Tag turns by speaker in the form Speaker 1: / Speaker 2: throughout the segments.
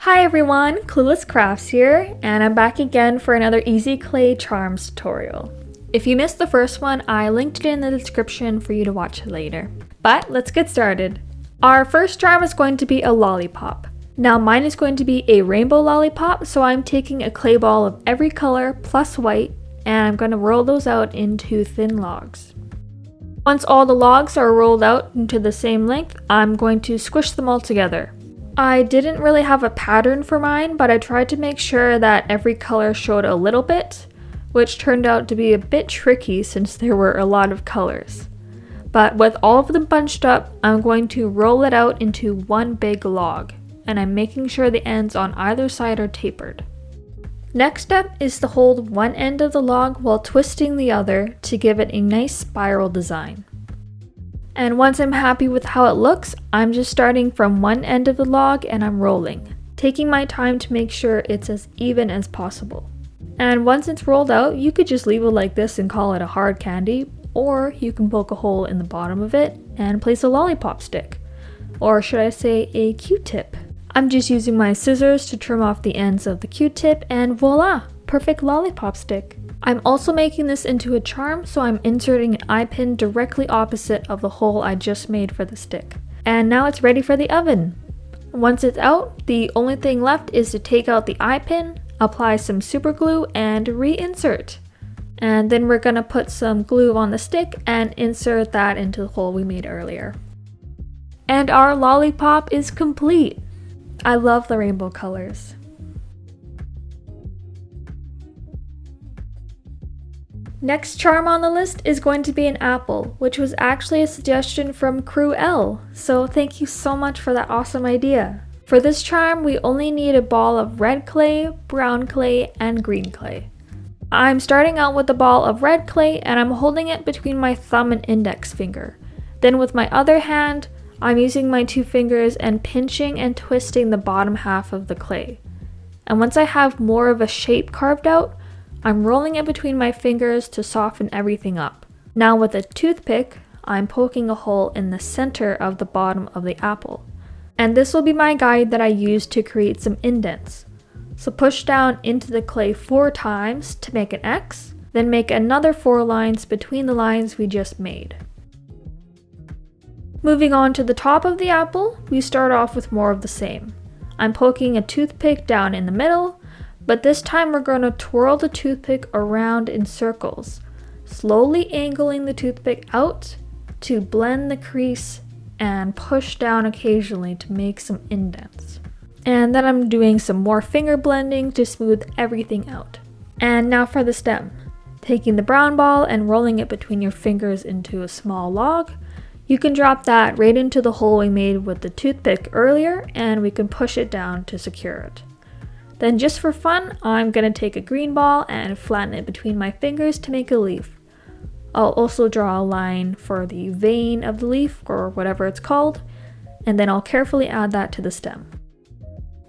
Speaker 1: Hi everyone, Clueless Crafts here, and I'm back again for another easy clay charms tutorial. If you missed the first one, I linked it in the description for you to watch later. But let's get started. Our first charm is going to be a lollipop. Now mine is going to be a rainbow lollipop, so I'm taking a clay ball of every color plus white, and I'm going to roll those out into thin logs. Once all the logs are rolled out into the same length, I'm going to squish them all together. I didn't really have a pattern for mine, but I tried to make sure that every color showed a little bit, which turned out to be a bit tricky since there were a lot of colors. But with all of them bunched up, I'm going to roll it out into one big log, and I'm making sure the ends on either side are tapered. Next step is to hold one end of the log while twisting the other to give it a nice spiral design. And once I'm happy with how it looks, I'm just starting from one end of the log and I'm rolling, taking my time to make sure it's as even as possible. And once it's rolled out, you could just leave it like this and call it a hard candy, or you can poke a hole in the bottom of it and place a lollipop stick. Or should I say a Q-tip? I'm just using my scissors to trim off the ends of the Q-tip and voila! Perfect lollipop stick. I'm also making this into a charm, so I'm inserting an eye pin directly opposite of the hole I just made for the stick. And now it's ready for the oven. Once it's out, the only thing left is to take out the eye pin, apply some super glue, and reinsert. And then we're gonna put some glue on the stick and insert that into the hole we made earlier. And our lollipop is complete! I love the rainbow colors. Next charm on the list is going to be an apple, which was actually a suggestion from Crew L, so thank you so much for that awesome idea. For this charm, we only need a ball of red clay, brown clay, and green clay. I'm starting out with a ball of red clay and I'm holding it between my thumb and index finger. Then with my other hand, I'm using my two fingers and pinching and twisting the bottom half of the clay. And once I have more of a shape carved out, I'm rolling it between my fingers to soften everything up. Now with a toothpick, I'm poking a hole in the center of the bottom of the apple. And this will be my guide that I use to create some indents. So push down into the clay 4 times to make an X, then make another 4 lines between the lines we just made. Moving on to the top of the apple, we start off with more of the same. I'm poking a toothpick down in the middle, but this time we're going to twirl the toothpick around in circles, slowly angling the toothpick out to blend the crease and push down occasionally to make some indents. And then I'm doing some more finger blending to smooth everything out. And now for the stem. Taking the brown ball and rolling it between your fingers into a small log, you can drop that right into the hole we made with the toothpick earlier and we can push it down to secure it. Then just for fun, I'm going to take a green ball and flatten it between my fingers to make a leaf. I'll also draw a line for the vein of the leaf, or whatever it's called, and then I'll carefully add that to the stem.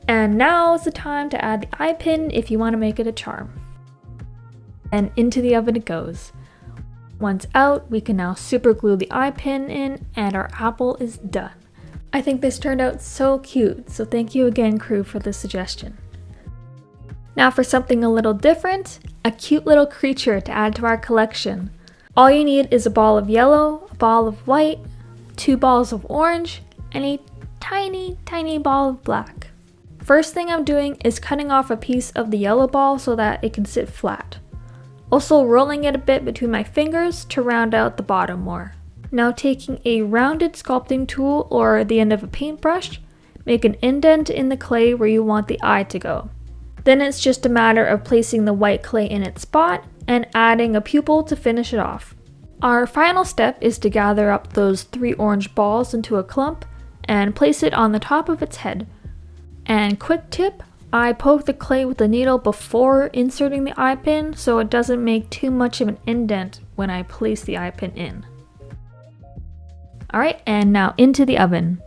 Speaker 1: And now is the time to add the eye pin if you want to make it a charm. And into the oven it goes. Once out, we can now super glue the eye pin in and our apple is done. I think this turned out so cute, so thank you again, crew, for the suggestion. Now for something a little different, a cute little creature to add to our collection. All you need is a ball of yellow, a ball of white, 2 balls of orange, and a tiny ball of black. First thing I'm doing is cutting off a piece of the yellow ball so that it can sit flat. Also rolling it a bit between my fingers to round out the bottom more. Now taking a rounded sculpting tool or the end of a paintbrush, make an indent in the clay where you want the eye to go. Then it's just a matter of placing the white clay in its spot and adding a pupil to finish it off. Our final step is to gather up those 3 orange balls into a clump and place it on the top of its head. And quick tip, I poke the clay with the needle before inserting the eye pin so it doesn't make too much of an indent when I place the eye pin in. Alright, and now into the oven.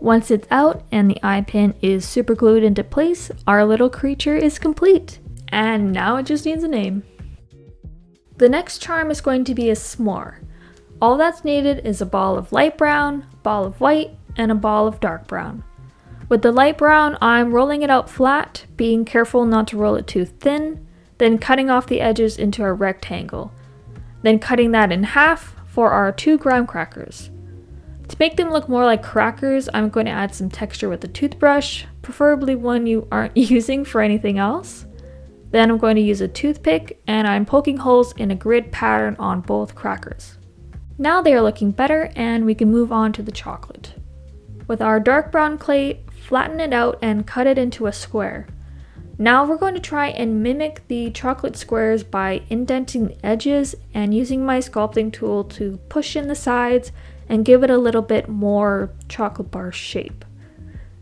Speaker 1: Once it's out and the eye pin is super glued into place, our little creature is complete. And now it just needs a name. The next charm is going to be a s'more. All that's needed is a ball of light brown, a ball of white, and a ball of dark brown. With the light brown, I'm rolling it out flat, being careful not to roll it too thin, then cutting off the edges into a rectangle. Then cutting that in half for our 2 graham crackers. To make them look more like crackers, I'm going to add some texture with a toothbrush, preferably one you aren't using for anything else. Then I'm going to use a toothpick and I'm poking holes in a grid pattern on both crackers. Now they are looking better and we can move on to the chocolate. With our dark brown clay, flatten it out and cut it into a square. Now we're going to try and mimic the chocolate squares by indenting the edges and using my sculpting tool to push in the sides and give it a little bit more chocolate bar shape.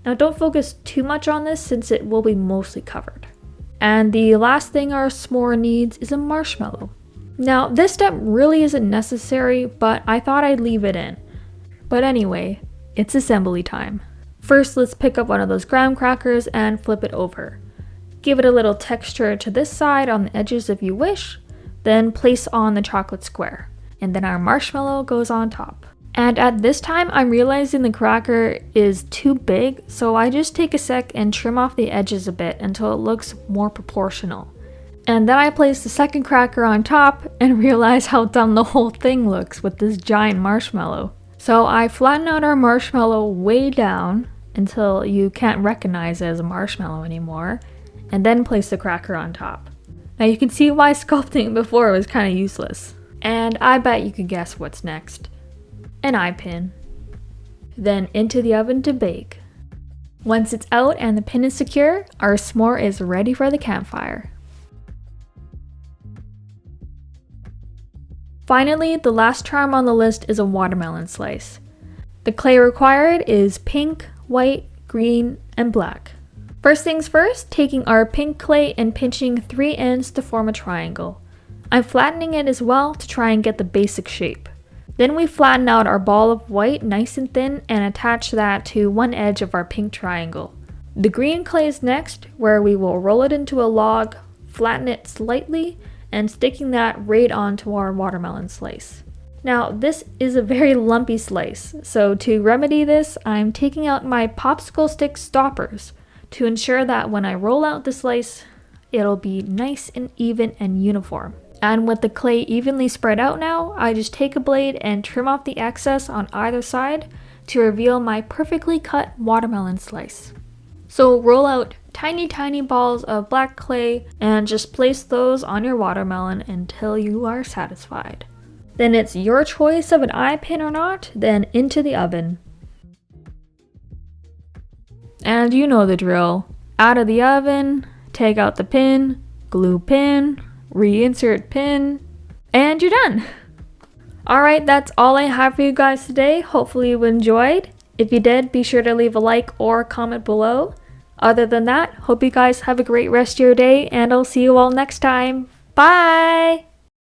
Speaker 1: Now don't focus too much on this since it will be mostly covered. And the last thing our s'more needs is a marshmallow. Now this step really isn't necessary, but I thought I'd leave it in. But anyway, it's assembly time. First, let's pick up one of those graham crackers and flip it over. Give it a little texture to this side on the edges if you wish, then place on the chocolate square. And then our marshmallow goes on top. And at this time, I'm realizing the cracker is too big, so I just take a sec and trim off the edges a bit until it looks more proportional. And then I place the second cracker on top and realize how dumb the whole thing looks with this giant marshmallow. So I flatten out our marshmallow way down until you can't recognize it as a marshmallow anymore, and then place the cracker on top. Now you can see why sculpting before was kind of useless. And I bet you could guess what's next. An eye pin. Then into the oven to bake. Once it's out and the pin is secure, our s'more is ready for the campfire. Finally, the last charm on the list is a watermelon slice. The clay required is pink, white, green, and black. First things first, taking our pink clay and pinching 3 ends to form a triangle. I'm flattening it as well to try and get the basic shape. Then we flatten out our ball of white nice and thin and attach that to one edge of our pink triangle. The green clay is next, where we will roll it into a log, flatten it slightly, and sticking that right onto our watermelon slice. Now this is a very lumpy slice, so to remedy this, I'm taking out my popsicle stick stoppers to ensure that when I roll out the slice, it'll be nice and even and uniform. And with the clay evenly spread out now, I just take a blade and trim off the excess on either side to reveal my perfectly cut watermelon slice. So roll out tiny balls of black clay and just place those on your watermelon until you are satisfied. Then it's your choice of an eye pin or not, then into the oven. And you know the drill. Out of the oven, take out the pin, glue pin, reinsert pin, and you're done. Alright, that's all I have for you guys today. Hopefully you enjoyed. If you did, be sure to leave a like or comment below. Other than that, hope you guys have a great rest of your day, and I'll see you all next time. Bye!